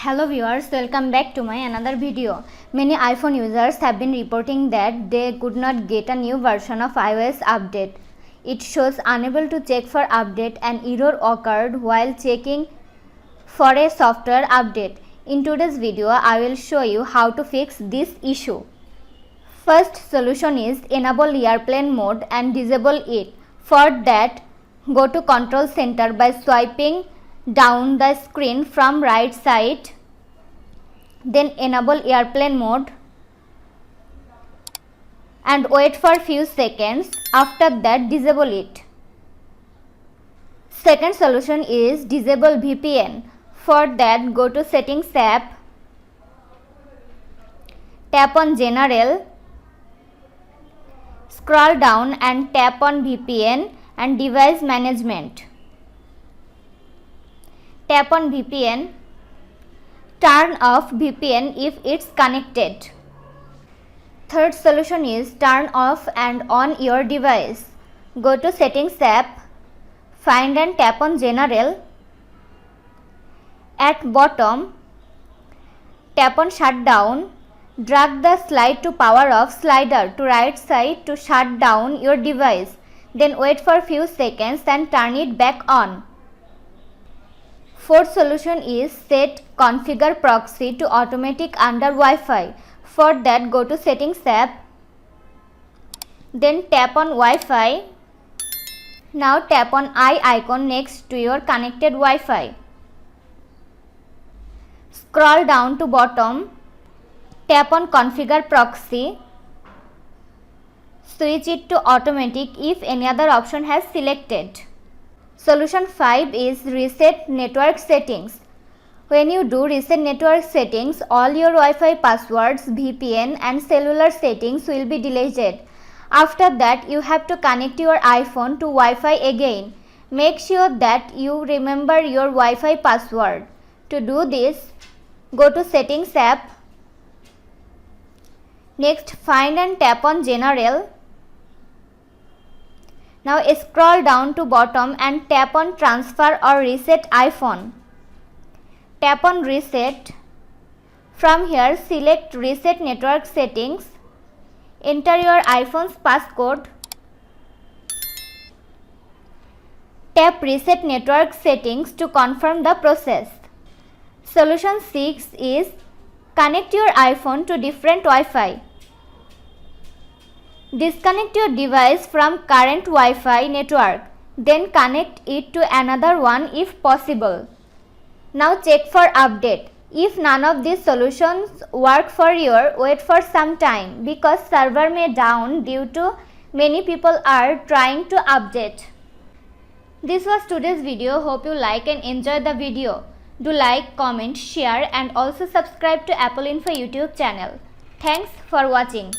Hello viewers, welcome back to my another video. Many iPhone users have been reporting that they could not get a new version of iOS update. It shows unable to check for update and error occurred while checking for a software update. In today's video, I will show you how to fix this issue. First solution is enable airplane mode and disable it. For that, go to Control Center by swiping down the screen from right side, then enable airplane mode and wait for few seconds. After that, disable it. Second solution is disable VPN. For that, go to Settings app, tap on General, scroll down and tap on VPN and Device Management. Tap on VPN, turn off VPN if it's connected. Third solution is turn off and on your device. Go to Settings app, find and tap on General. At bottom, tap on Shutdown. Drag the slide to power off slider to right side to shut down your device. Then wait for few seconds and turn it back on. Fourth solution is set configure proxy to automatic under Wi-Fi. For that, go to Settings app, then tap on Wi-Fi. Now tap on eye icon next to your connected Wi-Fi. Scroll down to bottom, tap on configure proxy. Switch it to automatic if any other option has selected. Solution 5 is reset network settings. When you do reset network settings, all your Wi-Fi passwords, VPN and cellular settings will be deleted. After that, you have to connect your iPhone to Wi-Fi again. Make sure that you remember your Wi-Fi password. To do this, go to Settings app. Next, find and tap on General. Now scroll down to bottom and tap on Transfer or Reset iPhone. Tap on Reset. From here, select Reset Network Settings. Enter your iPhone's passcode. Tap Reset Network Settings to confirm the process. Solution 6 is connect your iPhone to different Wi-Fi. Disconnect your device from current Wi-Fi network, then connect it to another one if possible. Now check for update. If none of these solutions work for you, wait for some time because server may down due to many people are trying to update. This was today's video. Hope you like and enjoy the video. Do like, comment, share and also subscribe to Apple Info YouTube channel. Thanks for watching.